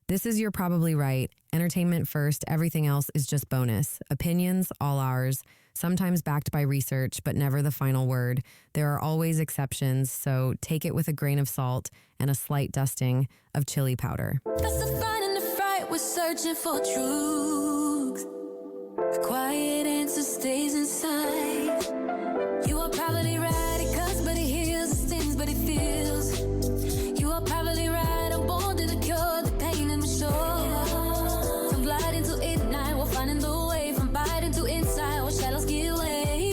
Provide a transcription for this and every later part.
This is You're Probably Right. Entertainment first, everything else is just bonus. Opinions, all ours. Sometimes backed by research, but never the final word. There are always exceptions, so take it with a grain of salt and a slight dusting of chili powder. That's the fight and the fright, we're searching for truth. The quiet answer stays inside. You are probably right, it cuts, but it heals, it stings, but it feels. You are probably right, I'm born to the cure, the pain in my soul. From gliding to ignite, we're finding the way, from biting to inside, where shadows give way.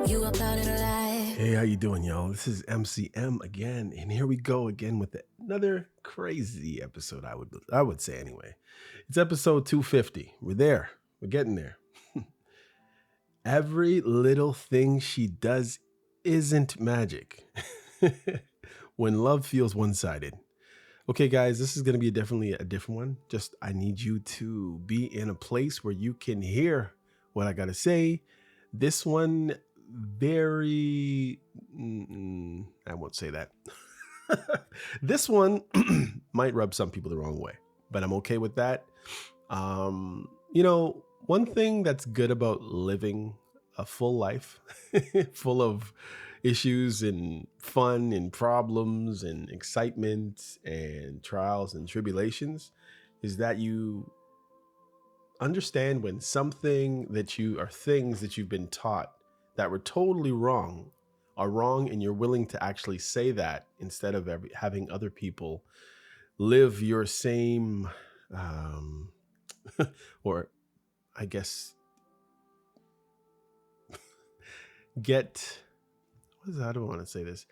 You are clouded alive. Hey, how you doing, y'all? This is MCM again, and here we go again with another crazy episode, I would say anyway. It's episode 250. We're there. We're getting there. Every little thing she does isn't magic. When love feels one-sided. Okay, guys, this is going to be definitely a different one. Just I need you to be in a place where you can hear what I got to say. This one, very... I won't say that. This one might rub some people the wrong way, but I'm okay with that. One thing that's good about living a full life full of issues and fun and problems and excitement and trials and tribulations is that you understand when something that you are things that you've been taught that were totally wrong are wrong, and you're willing to actually say that instead of having other people live your same or I guess how do I want to say this?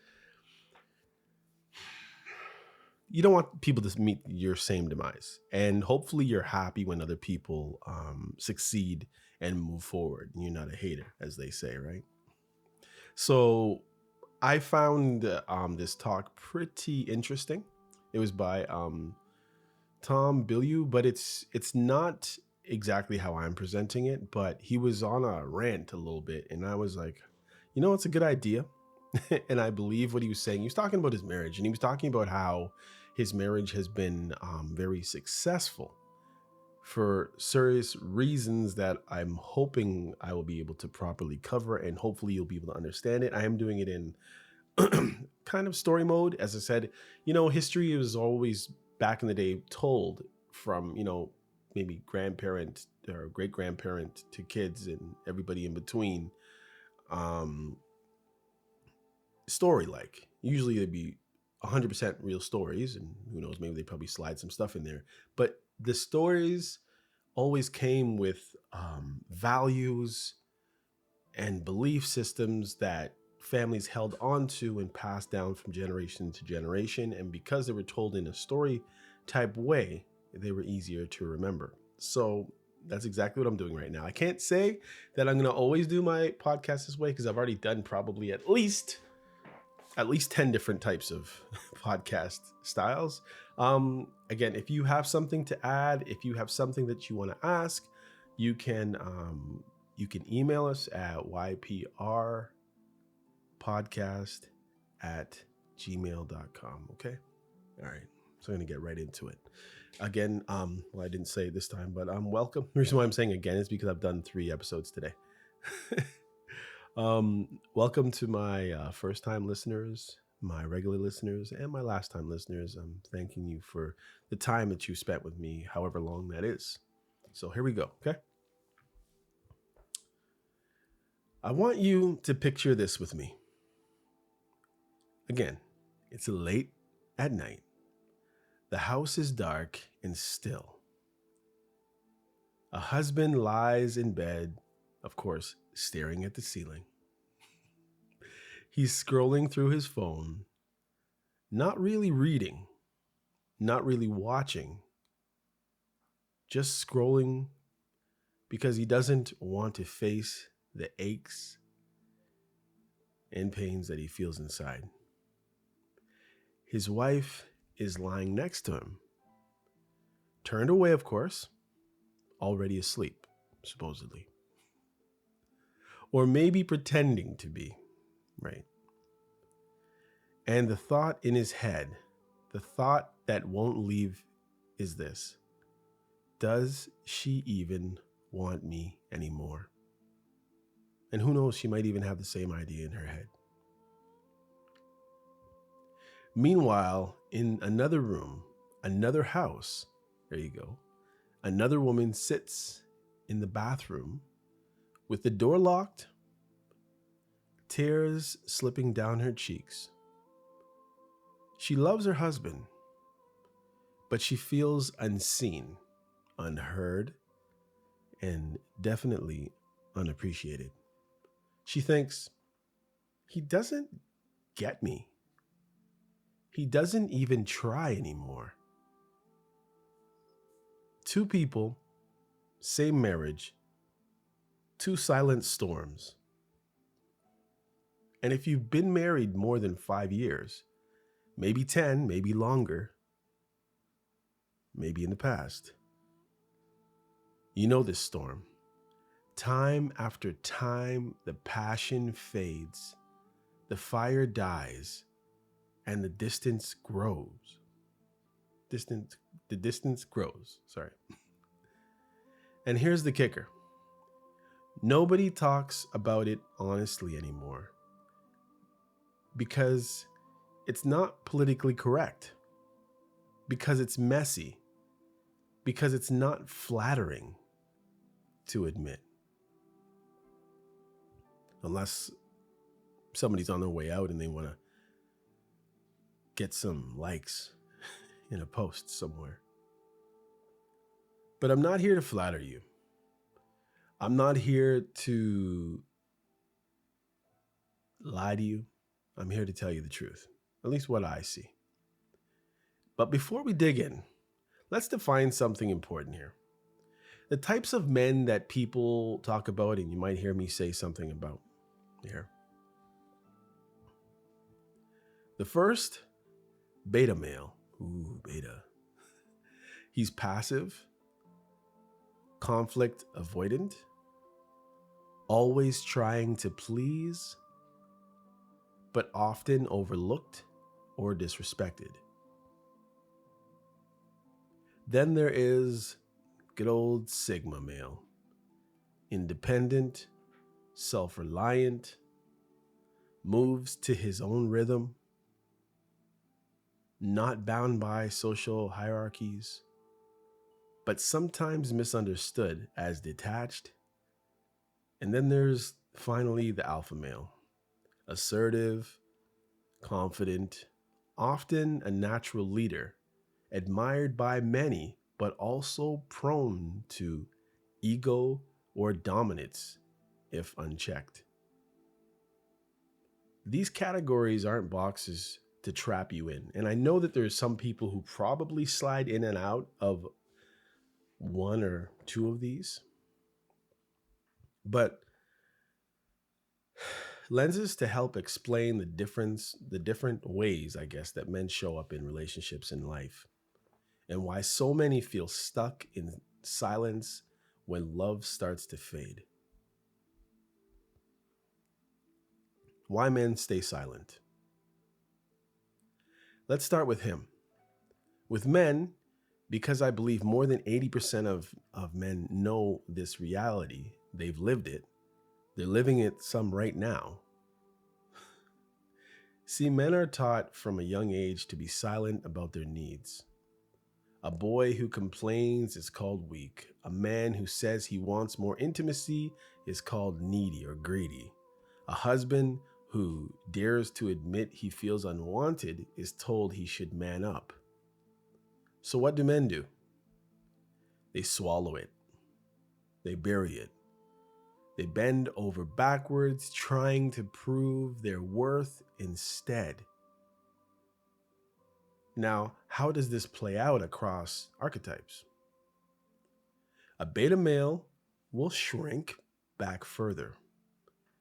You don't want people to meet your same demise, and hopefully you're happy when other people succeed and move forward. You're not a hater, as they say, right? So I found this talk pretty interesting. It was by Tom Bilyeu, but it's not exactly how I'm presenting it, but he was on a rant a little bit, and I was like, it's a good idea. And I believe what he was saying. He was talking about his marriage, and he was talking about how his marriage has been very successful for serious reasons that I'm hoping I will be able to properly cover, and hopefully you'll be able to understand it. I am doing it in kind of story mode. As I said, history was always back in the day told from, maybe grandparent or great grandparent to kids and everybody in between. Story like usually they'd be 100% real stories, and who knows, maybe they probably slide some stuff in there, but the stories always came with values and belief systems that families held on to and passed down from generation to generation, and because they were told in a story type way, they were easier to remember. So that's exactly what I'm doing right now. I can't say that I'm going to always do my podcast this way, because I've already done probably at least 10 different types of podcast styles. Again, if you have something to add, if you have something that you want to ask, you can email us at yprpodcast@gmail.com. Okay. All right. So I'm going to get right into it. Again, I didn't say it this time, but welcome. The reason why I'm saying again is because I've done 3 episodes today. Welcome to my first-time listeners, my regular listeners, and my last-time listeners. I'm thanking you for the time that you spent with me, however long that is. So here we go, okay? I want you to picture this with me. Again, it's late at night. The house is dark and still. A husband lies in bed, of course, staring at the ceiling. He's scrolling through his phone, not really reading, not really watching, just scrolling because he doesn't want to face the aches and pains that he feels inside. His wife is lying next to him, turned away, of course, already asleep, supposedly. Or maybe pretending to be, right? And the thought in his head, the thought that won't leave is this: does she even want me anymore? And who knows, she might even have the same idea in her head. Meanwhile, in another room, another house, there you go, another woman sits in the bathroom with the door locked, tears slipping down her cheeks. She loves her husband, but she feels unseen, unheard, and definitely unappreciated. She thinks, he doesn't get me. He doesn't even try anymore. Two people, same marriage, two silent storms. And if you've been married more than 5 years, maybe 10, maybe longer, maybe in the past, you know this storm. Time after time, the passion fades, the fire dies, and the distance grows. The distance grows, sorry. And here's the kicker. Nobody talks about it honestly anymore because it's not politically correct, because it's messy, because it's not flattering to admit. Unless somebody's on their way out and they want to get some likes in a post somewhere. But I'm not here to flatter you. I'm not here to lie to you. I'm here to tell you the truth, at least what I see. But before we dig in, let's define something important here. The types of men that people talk about, and you might hear me say something about here. The first, beta male. Ooh, beta. He's passive, conflict avoidant, always trying to please, but often overlooked or disrespected. Then there is good old Sigma male. Independent, self-reliant, moves to his own rhythm, not bound by social hierarchies, but sometimes misunderstood as detached. And then there's finally the alpha male. Assertive, confident, often a natural leader, admired by many, but also prone to ego or dominance if unchecked. These categories aren't boxes to trap you in. And I know that there's some people who probably slide in and out of one or two of these. But lenses to help explain the different ways, I guess, that men show up in relationships in life, and why so many feel stuck in silence when love starts to fade. Why men stay silent. Let's start with him. With men, because I believe more than 80% of men know this reality, they've lived it, they're living it some right now. See, men are taught from a young age to be silent about their needs. A boy who complains is called weak. A man who says he wants more intimacy is called needy or greedy. A husband who dares to admit he feels unwanted is told he should man up. So what do men do? They swallow it. They bury it. They bend over backwards, trying to prove their worth instead. Now, how does this play out across archetypes? A beta male will shrink back further,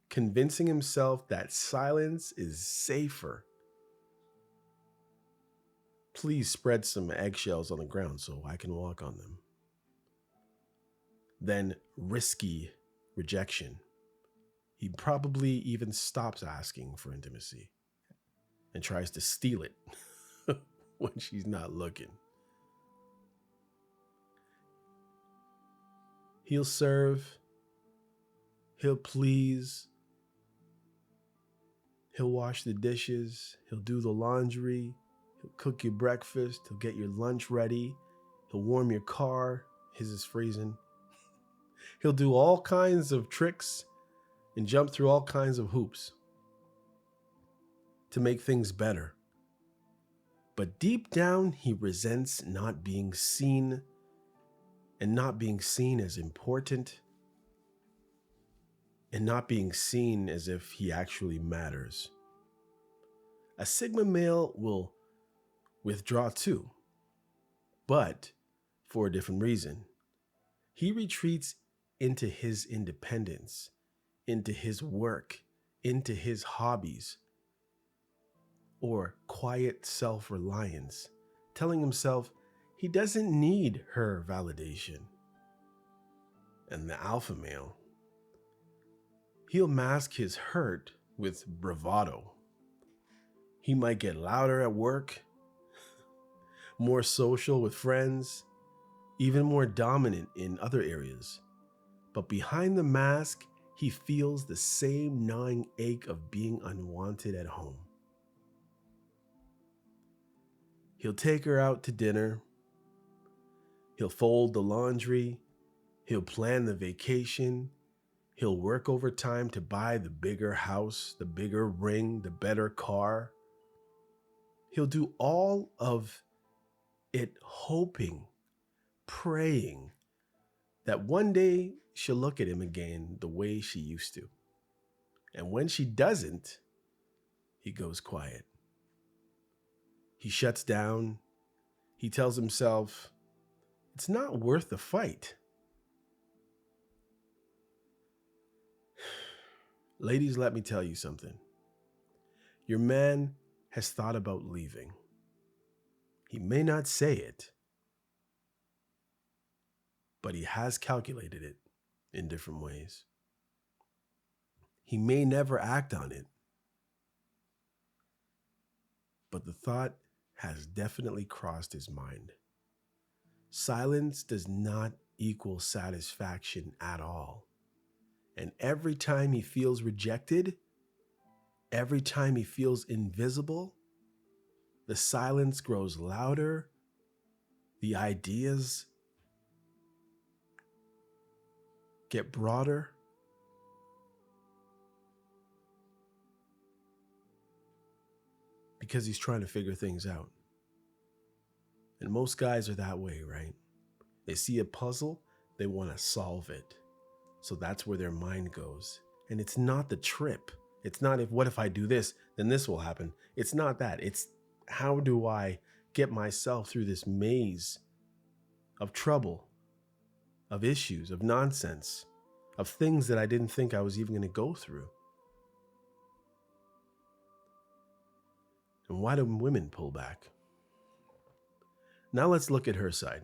convincing himself that silence is safer. Please spread some eggshells on the ground so I can walk on them. Then risky rejection. He probably even stops asking for intimacy. and tries to steal it when she's not looking. He'll serve, he'll please, he'll wash the dishes, he'll do the laundry, he'll cook your breakfast, he'll get your lunch ready, he'll warm your car, his is freezing. He'll do all kinds of tricks and jump through all kinds of hoops to make things better. But deep down, he resents not being seen and not being seen as important and not being seen as if he actually matters. A Sigma male will withdraw too, but for a different reason. He retreats into his independence, into his work, into his hobbies, or quiet self-reliance, telling himself he doesn't need her validation. And the alpha male, he'll mask his hurt with bravado. He might get louder at work, more social with friends, even more dominant in other areas. But behind the mask, he feels the same gnawing ache of being unwanted at home. He'll take her out to dinner. He'll fold the laundry. He'll plan the vacation. He'll work overtime to buy the bigger house, the bigger ring, the better car. He'll do all of it hoping, praying that one day she'll look at him again the way she used to. And when she doesn't, he goes quiet. He shuts down. He tells himself, it's not worth the fight. Ladies, let me tell you something. Your man has thought about leaving. He may not say it, but he has calculated it in different ways. He may never act on it, but the thought has definitely crossed his mind. Silence does not equal satisfaction at all. And every time he feels rejected, every time he feels invisible, the silence grows louder, the ideas get broader. Because he's trying to figure things out. And most guys are that way, right? They see a puzzle, they want to solve it. So that's where their mind goes. And it's not the trip. It's not what if I do this, then this will happen. It's not that. It's how do I get myself through this maze of trouble, of issues, of nonsense, of things that I didn't think I was even going to go through. And why do women pull back? Now let's look at her side.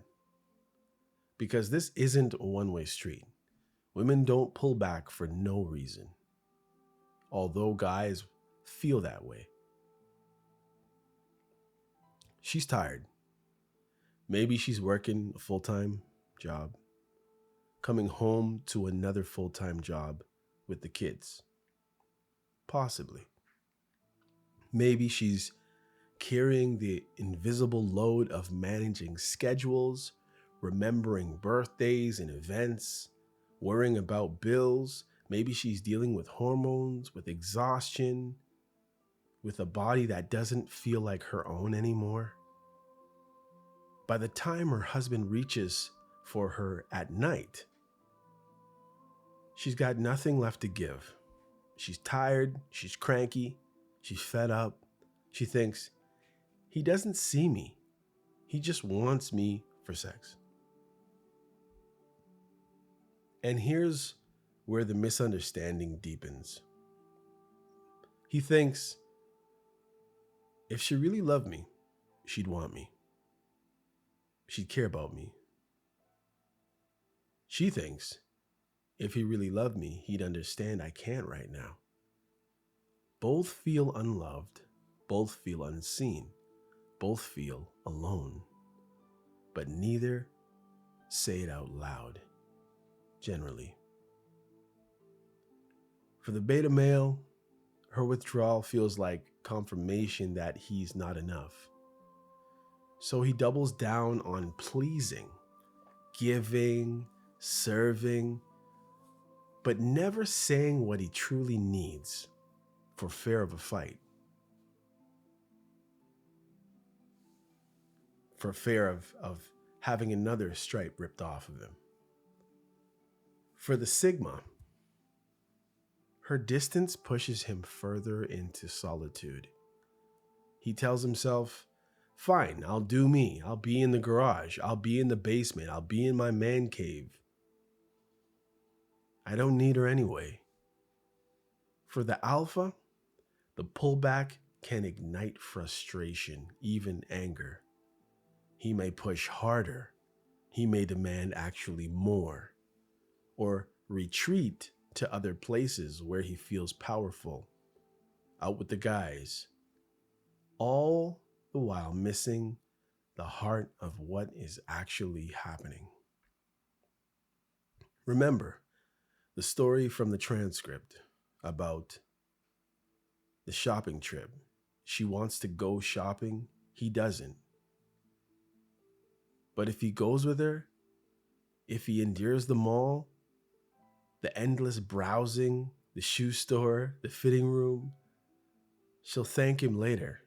Because this isn't a one-way street. Women don't pull back for no reason. Although guys feel that way. She's tired. Maybe she's working a full-time job, coming home to another full-time job with the kids. Possibly. Maybe she's carrying the invisible load of managing schedules, remembering birthdays and events, worrying about bills. Maybe she's dealing with hormones, with exhaustion, with a body that doesn't feel like her own anymore. By the time her husband reaches for her at night, she's got nothing left to give. She's tired, she's cranky, she's fed up. She thinks, he doesn't see me. He just wants me for sex. And here's where the misunderstanding deepens. He thinks, if she really loved me, she'd want me. She'd care about me. She thinks, if he really loved me, he'd understand I can't right now. Both feel unloved. Both feel unseen. Both feel alone. But neither say it out loud, generally. For the beta male, her withdrawal feels like confirmation that he's not enough. So he doubles down on pleasing, giving, serving, but never saying what he truly needs for fear of a fight, for fear of having another stripe ripped off of him. For the Sigma, her distance pushes him further into solitude. He tells himself, fine, I'll do me. I'll be in the garage. I'll be in the basement. I'll be in my man cave. I don't need her anyway. For the Alpha, the pullback can ignite frustration, even anger. He may push harder. He may demand actually more, or retreat to other places where he feels powerful, out with the guys, all the while missing the heart of what is actually happening. Remember the story from the transcript about the shopping trip. She wants to go shopping. He doesn't. But if he goes with her, if he endures the mall, the endless browsing, the shoe store, the fitting room, she'll thank him later.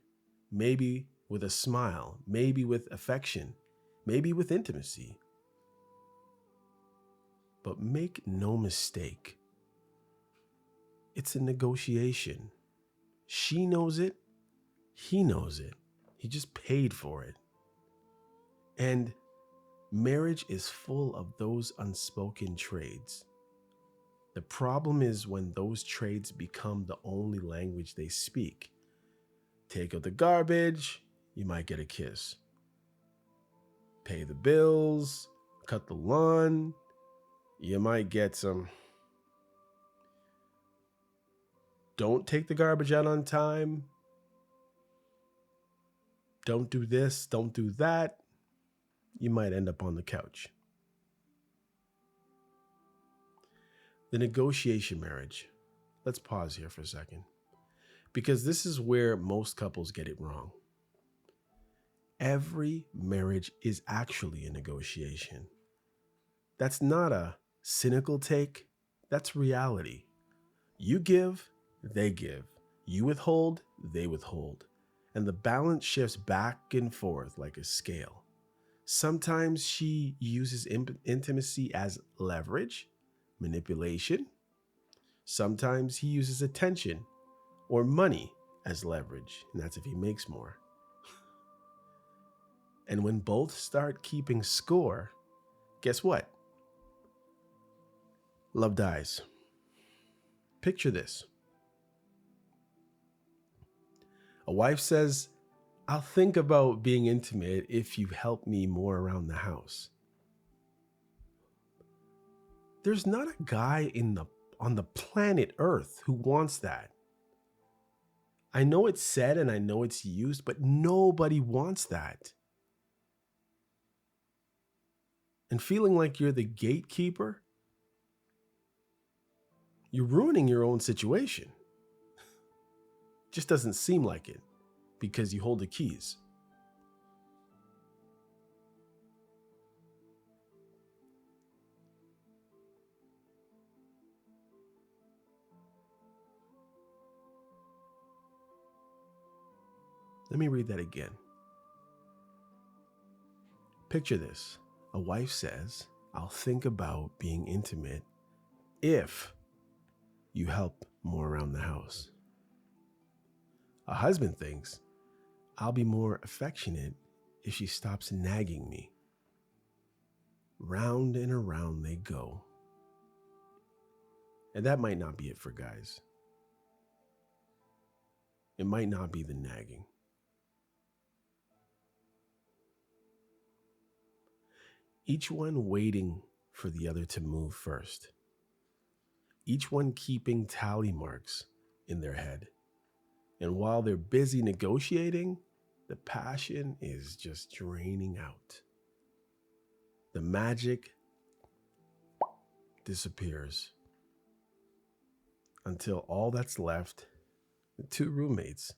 Maybe with a smile, maybe with affection, maybe with intimacy. But make no mistake, it's a negotiation. She knows it. He knows it. He just paid for it. And marriage is full of those unspoken trades. The problem is when those trades become the only language they speak. Take out the garbage, you might get a kiss. Pay the bills, cut the lawn, you might get some. Don't take the garbage out on time. Don't do this, don't do that. You might end up on the couch. The negotiation marriage. Let's pause here for a second, because this is where most couples get it wrong. Every marriage is actually a negotiation. That's not a cynical take. That's reality. You give, they give. You withhold, they withhold. And the balance shifts back and forth like a scale. Sometimes she uses intimacy as leverage, manipulation. Sometimes he uses attention or money as leverage, and that's if he makes more. And when both start keeping score, guess what? Love dies. Picture this. A wife says, I'll think about being intimate if you help me more around the house. There's not a guy on the planet Earth who wants that. I know it's said and I know it's used, but nobody wants that. And feeling like you're the gatekeeper, you're ruining your own situation. Just doesn't seem like it because you hold the keys. Let me read that again. Picture this. A wife says, I'll think about being intimate if you help more around the house. A husband thinks, I'll be more affectionate if she stops nagging me. Round and around they go. And that might not be it for guys. It might not be the nagging. Each one waiting for the other to move first. Each one keeping tally marks in their head And while they're busy negotiating, the passion is just draining out. The magic disappears until all that's left, two roommates,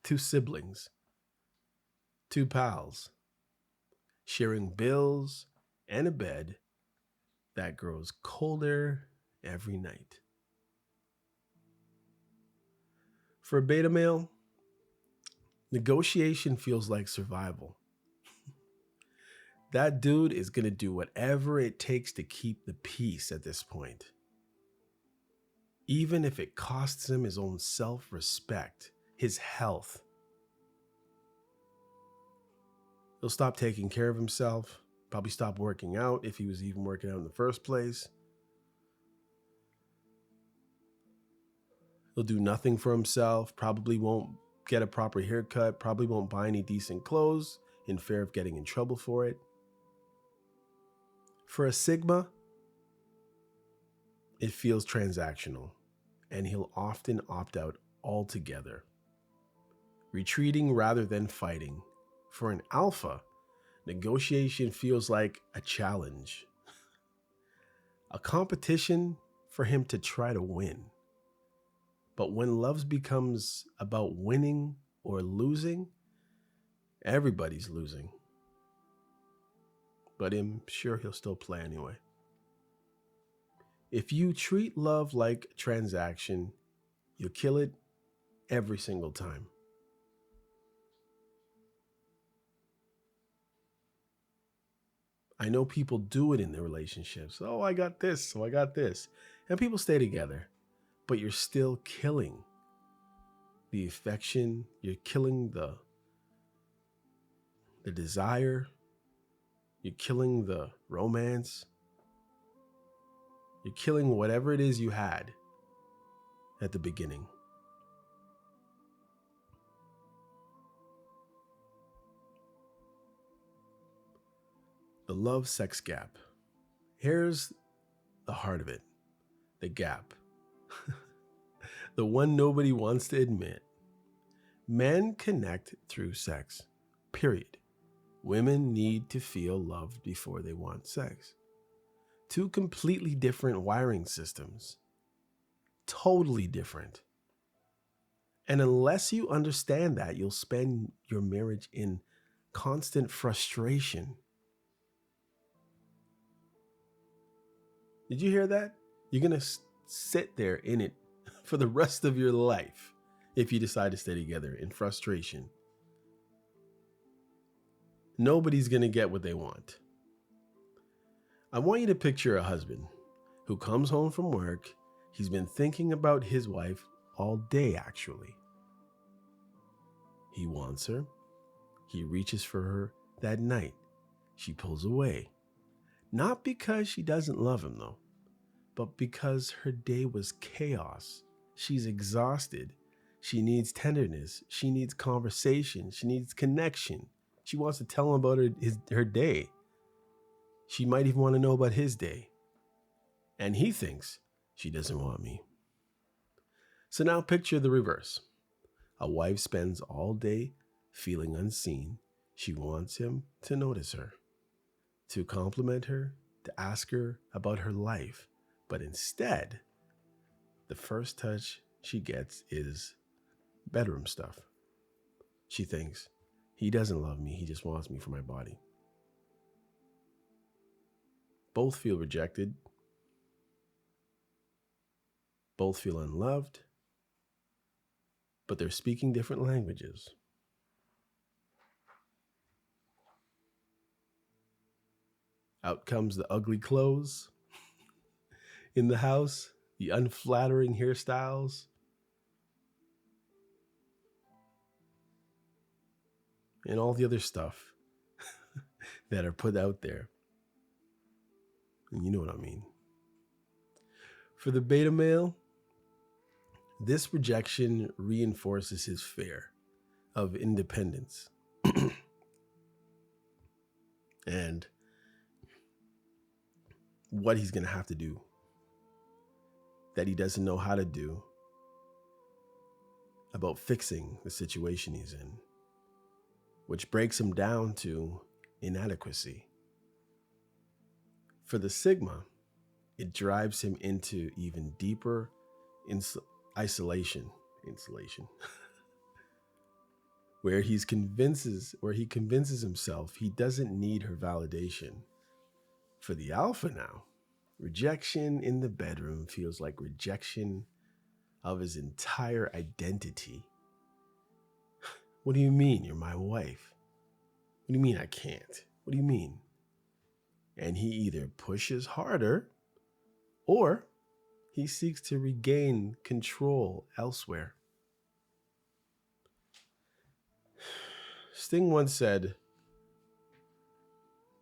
two siblings, two pals, sharing bills and a bed that grows colder every night. For a beta male, negotiation feels like survival. That dude is going to do whatever it takes to keep the peace at this point, even if it costs him his own self-respect, his health. He'll stop taking care of himself, probably stop working out if he was even working out in the first place. He'll do nothing for himself, probably won't get a proper haircut, probably won't buy any decent clothes in fear of getting in trouble for it. For a Sigma, it feels transactional, and he'll often opt out altogether, retreating rather than fighting. For an Alpha, negotiation feels like a challenge, a competition for him to try to win. But when love becomes about winning or losing, everybody's losing. But I'm sure he'll still play anyway. If you treat love like a transaction, you'll kill it every single time. I know people do it in their relationships. Oh, I got this, so I got this. And people stay together, but you're still killing the affection. You're killing the desire. You're killing the romance. You're killing whatever it is you had at the beginning. The love-sex gap. Here's the heart of it. The gap. The one nobody wants to admit. Men connect through sex, period. Women need to feel loved before they want sex. Two completely different wiring systems. Totally different. And unless you understand that, you'll spend your marriage in constant frustration. Did you hear that? You're going to sit there in it for the rest of your life if you decide to stay together in frustration. Nobody's going to get what they want. I want you to picture a husband who comes home from work. He's been thinking about his wife all day, actually. He wants her. He reaches for her that night. She pulls away. Not because she doesn't love him, though, but because her day was chaos. She's exhausted. She needs tenderness. She needs conversation. She needs connection. She wants to tell him about her day. She might even want to know about his day. And he thinks she doesn't want me. So now picture the reverse. A wife spends all day feeling unseen. She wants him to notice her, to compliment her, to ask her about her life. But instead, the first touch she gets is bedroom stuff. She thinks, he doesn't love me, he just wants me for my body. Both feel rejected. Both feel unloved. But they're speaking different languages. Out comes the ugly clothes in the house, the unflattering hairstyles, and all the other stuff that are put out there. And you know what I mean. For the beta male, this rejection reinforces his fear of independence and what he's going to have to do that he doesn't know how to do about fixing the situation he's in, which breaks him down to inadequacy. For the Sigma, it drives him into even deeper insulation, where he convinces himself he doesn't need her validation. For the Alpha now, rejection in the bedroom feels like rejection of his entire identity. What do you mean you're my wife? What do you mean I can't? What do you mean? And he either pushes harder or he seeks to regain control elsewhere. Sting once said,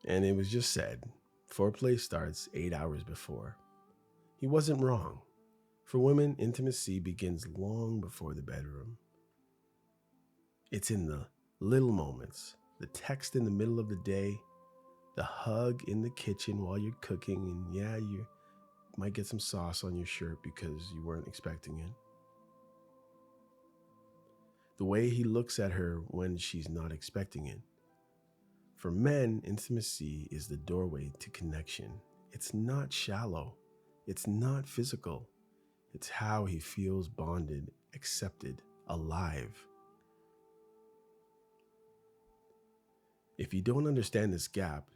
and it was just said, foreplay starts 8 hours before. He wasn't wrong. For women, intimacy begins long before the bedroom. It's in the little moments, the text in the middle of the day, the hug in the kitchen while you're cooking, and yeah, you might get some sauce on your shirt because you weren't expecting it. The way he looks at her when she's not expecting it. For men, intimacy is the doorway to connection. It's not shallow. It's not physical. It's how he feels bonded, accepted, alive. If you don't understand this gap,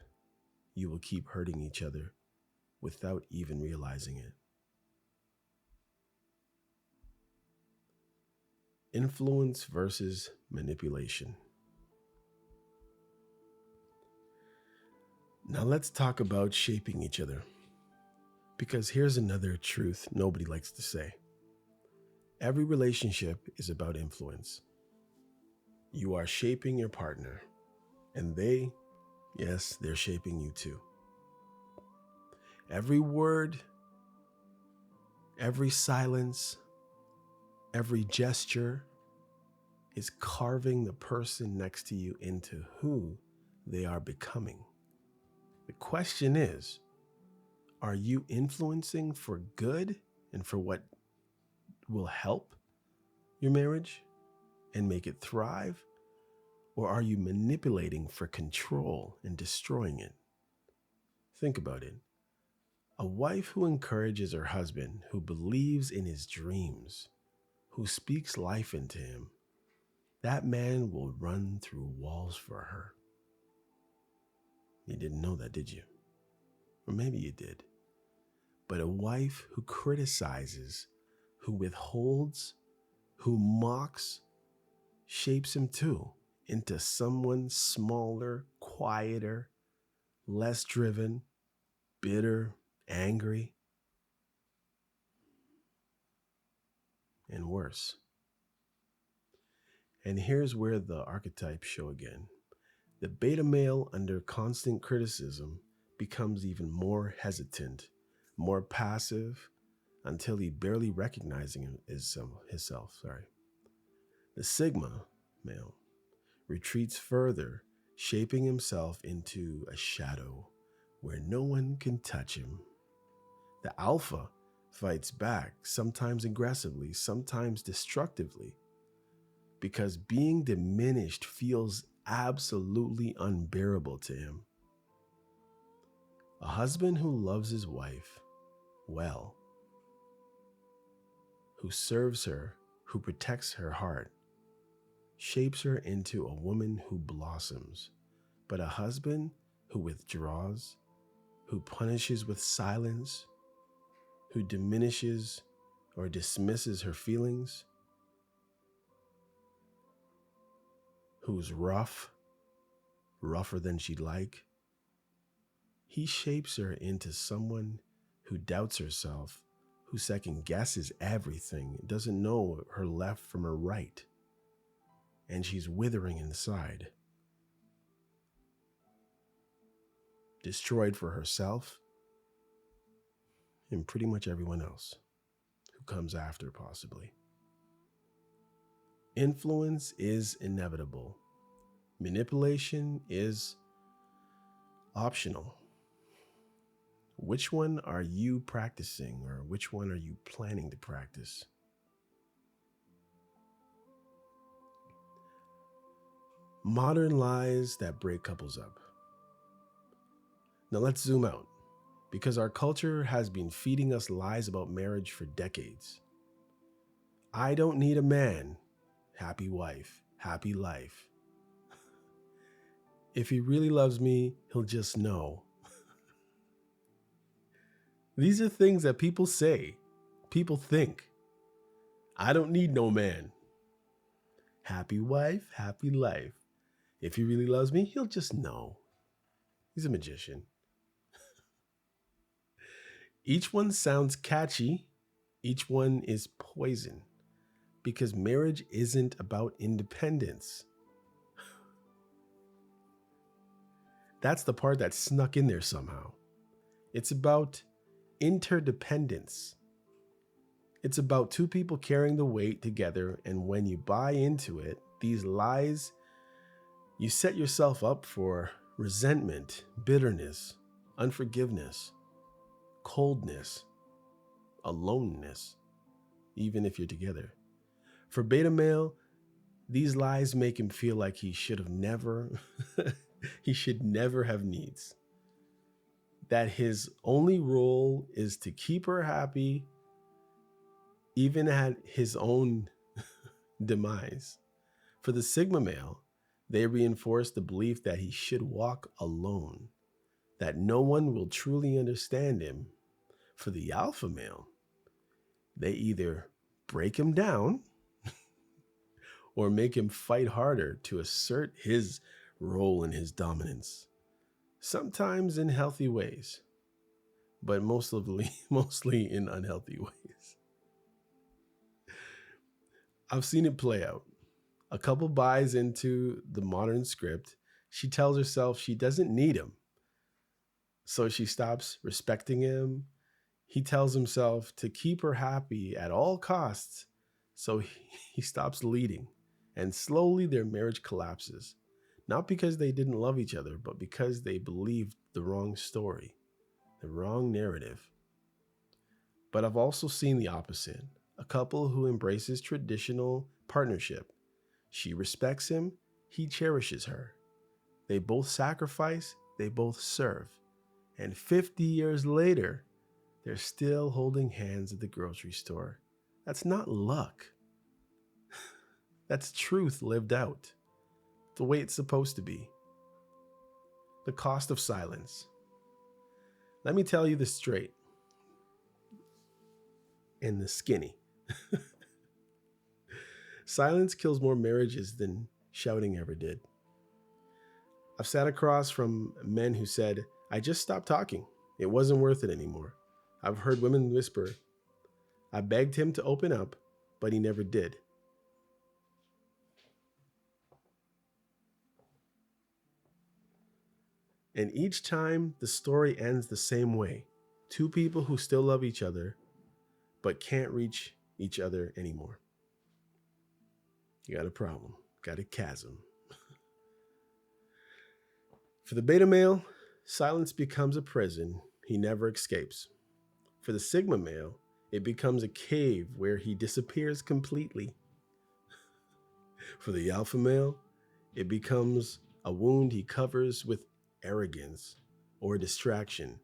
you will keep hurting each other without even realizing it. Influence versus manipulation. Now let's talk about shaping each other. Because here's another truth nobody likes to say. Every relationship is about influence. You are shaping your partner, and they're shaping you too. Every word, every silence, every gesture is carving the person next to you into who they are becoming. The question is, are you influencing for good and for what will help your marriage and make it thrive? Or are you manipulating for control and destroying it? Think about it. A wife who encourages her husband, who believes in his dreams, who speaks life into him, that man will run through walls for her. You didn't know that, did you? Or maybe you did. But a wife who criticizes, who withholds, who mocks, shapes him too into someone smaller, quieter, less driven, bitter, angry, and worse. And here's where the archetypes show again. The beta male under constant criticism becomes even more hesitant, more passive, until he barely recognizing himself. The sigma male retreats further, shaping himself into a shadow where no one can touch him. The alpha fights back, sometimes aggressively, sometimes destructively, because being diminished feels absolutely unbearable to him. A husband who loves his wife well, who serves her, who protects her heart, shapes her into a woman who blossoms. But a husband who withdraws, who punishes with silence, who diminishes or dismisses her feelings, who's rougher than she'd like, he shapes her into someone who doubts herself, who second guesses everything, doesn't know her left from her right, and she's withering inside. Destroyed for herself and pretty much everyone else who comes after, possibly. Influence is inevitable. Manipulation is optional. Which one are you practicing, or which one are you planning to practice? Modern lies that break couples up. Now let's zoom out, because our culture has been feeding us lies about marriage for decades. I don't need a man. Happy wife, happy life. If he really loves me, he'll just know. These are things that people say, people think. I don't need no man. Happy wife, happy life. If he really loves me, he'll just know. He's a magician. Each one sounds catchy. Each one is poison, because marriage isn't about independence. That's the part that snuck in there somehow. It's about interdependence. It's about two people carrying the weight together, and when you buy into it, these lies, you set yourself up for resentment, bitterness, unforgiveness, coldness, aloneness, even if you're together. For beta male, these lies make him feel like he should never have needs. That his only role is to keep her happy, even at his own demise. For the sigma male, they reinforce the belief that he should walk alone, that no one will truly understand him. For the alpha male, they either break him down or make him fight harder to assert his role and his dominance. Sometimes in healthy ways, but mostly in unhealthy ways. I've seen it play out. A couple buys into the modern script. She tells herself she doesn't need him, so she stops respecting him. He tells himself to keep her happy at all costs, so he stops leading. And slowly their marriage collapses. Not because they didn't love each other, but because they believed the wrong story, the wrong narrative. But I've also seen the opposite. A couple who embraces traditional partnership. She respects him, he cherishes her. They both sacrifice, they both serve. And 50 years later, they're still holding hands at the grocery store. That's not luck. That's truth lived out. The way it's supposed to be. The cost of silence. Let me tell you this straight. And the skinny. Silence kills more marriages than shouting ever did. I've sat across from men who said, I just stopped talking. It wasn't worth it anymore. I've heard women whisper, I begged him to open up, but he never did. And each time the story ends the same way. Two people who still love each other, but can't reach each other anymore. You got a problem, got a chasm. For the beta male, silence becomes a prison he never escapes. For the sigma male, it becomes a cave where he disappears completely. For the alpha male, it becomes a wound he covers with arrogance or distraction.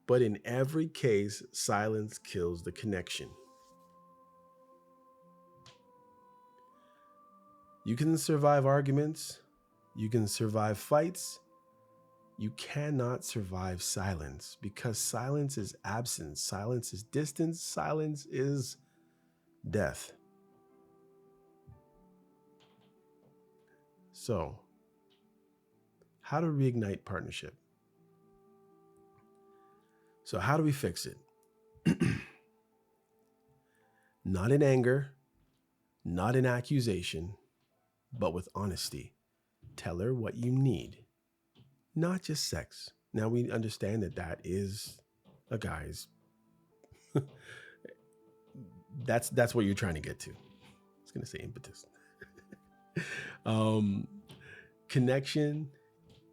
But in every case, silence kills the connection. You can survive arguments, you can survive fights. You cannot survive silence, because silence is absence, silence is distance, silence is death. So, how to reignite partnership? So how do we fix it? Not in anger, not in accusation, but with honesty. Tell her what you need, not just sex. Now we understand that that is a guy's. That's what you're trying to get to. I was going to say impetus. Connection,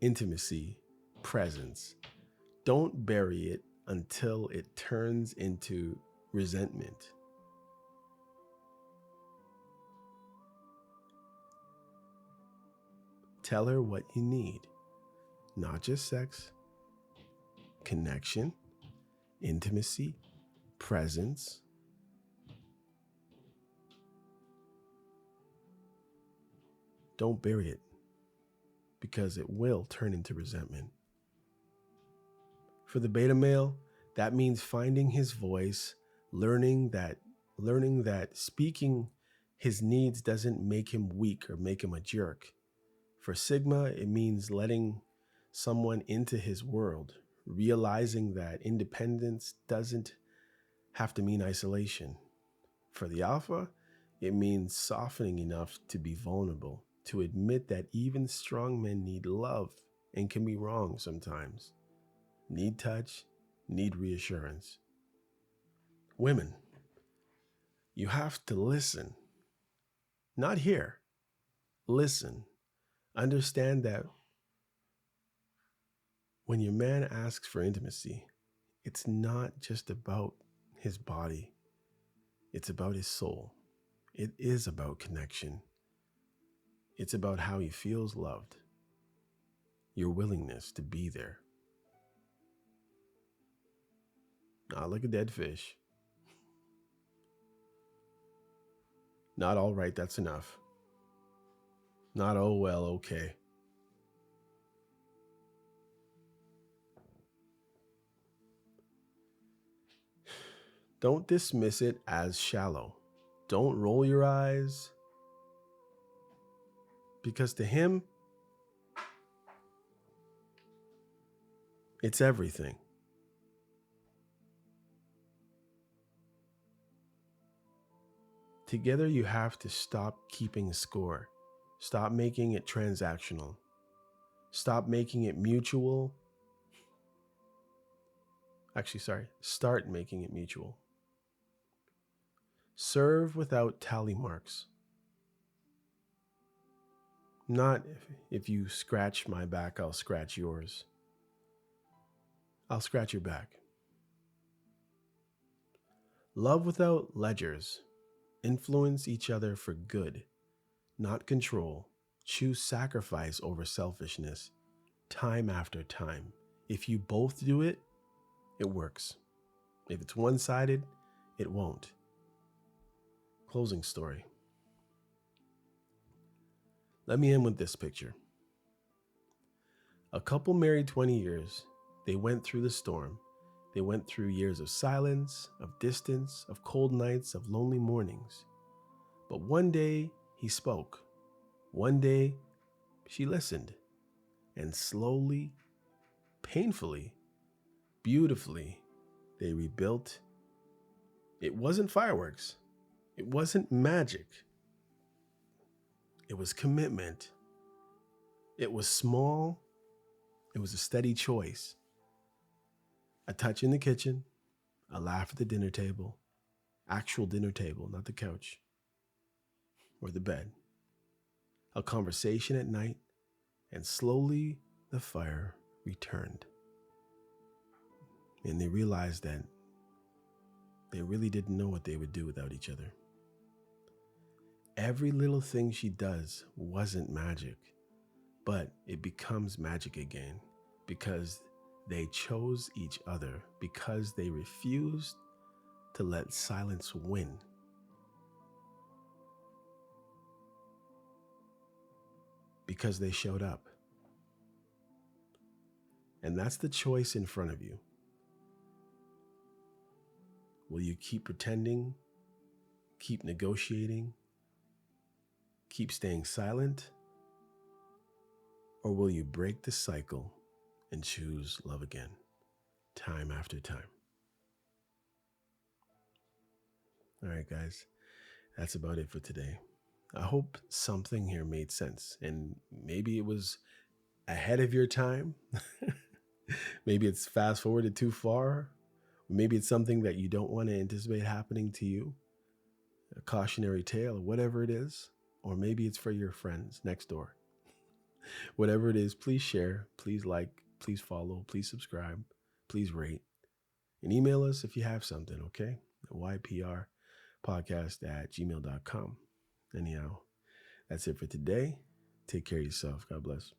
intimacy, presence. Don't bury it until it turns into resentment. Tell her what you need. Not just sex, connection, intimacy, presence. Don't bury it, because it will turn into resentment. For the beta male, that means finding his voice, learning that speaking his needs doesn't make him weak or make him a jerk. For Sigma, it means letting someone into his world, realizing that independence doesn't have to mean isolation. For the Alpha, it means softening enough to be vulnerable, to admit that even strong men need love and can be wrong sometimes, need touch, need reassurance. Women, you have to listen, not hear. Listen. Understand that when your man asks for intimacy, it's not just about his body. It's about his soul. It is about connection. It's about how he feels loved. Your willingness to be there. Not like a dead fish. Not all right, that's enough. Not oh well, okay. Don't dismiss it as shallow. Don't roll your eyes. Because to him, it's everything. Together, you have to stop keeping score. Stop making it transactional. Stop making it mutual. Start making it mutual. Serve without tally marks. Not if you scratch my back, I'll scratch yours. I'll scratch your back. Love without ledgers. Influence each other for good, not control. Choose sacrifice over selfishness, time after time. If you both do it, it works. If it's one-sided, it won't. Closing story. Let me end with this picture. A couple married 20 years, they went through the storm. They went through years of silence, of distance, of cold nights, of lonely mornings. But one day, he spoke. One day, she listened. And slowly, painfully, beautifully, they rebuilt. It wasn't fireworks. It wasn't magic. It was commitment. It was small. It was a steady choice. A touch in the kitchen, a laugh at the dinner table, actual dinner table, not the couch or the bed. A conversation at night, and slowly the fire returned. And they realized that they really didn't know what they would do without each other. Every little thing she does wasn't magic, but it becomes magic again because they chose each other, because they refused to let silence win. Because they showed up. And that's the choice in front of you. Will you keep pretending, keep negotiating, keep staying silent? Or will you break the cycle and choose love again, time after time? All right, guys, that's about it for today. I hope something here made sense, and maybe it was ahead of your time. Maybe it's fast forwarded too far. Maybe it's something that you don't want to anticipate happening to you, a cautionary tale or whatever it is. Or maybe it's for your friends next door. Whatever it is, please share, please like, please follow, please subscribe, please rate, and email us if you have something, okay? yprpodcast@gmail.com. Anyhow, that's it for today. Take care of yourself. God bless.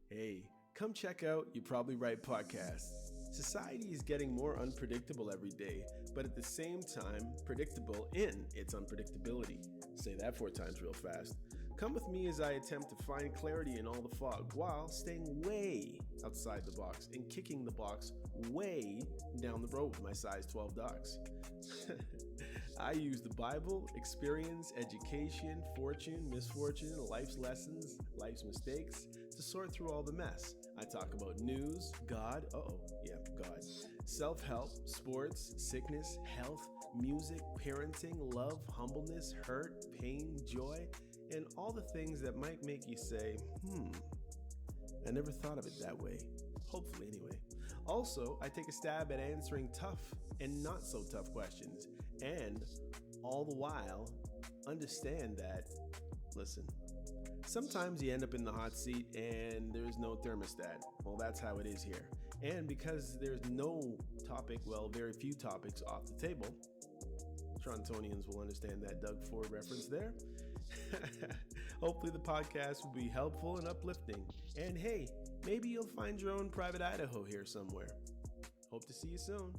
Hey, come check out You Probably Right podcast. Society is getting more unpredictable every day, but at the same time, predictable in its unpredictability. Say that 4 times real fast. Come with me as I attempt to find clarity in all the fog while staying way outside the box and kicking the box way down the road with my size 12 dogs. I use the Bible, experience, education, fortune, misfortune, life's lessons, life's mistakes to sort through all the mess. I talk about news, God, God, self-help, sports, sickness, health, music, parenting, love, humbleness, hurt, pain, joy, and all the things that might make you say, I never thought of it that way. Hopefully, anyway. Also, I take a stab at answering tough and not so tough questions, and all the while, understand that, listen, sometimes you end up in the hot seat and there's no thermostat. Well, that's how it is here. And because there's no topic, very few topics off the table, Torontonians will understand that Doug Ford reference there. Hopefully the podcast will be helpful and uplifting. And hey, maybe you'll find your own private Idaho here somewhere. Hope to see you soon.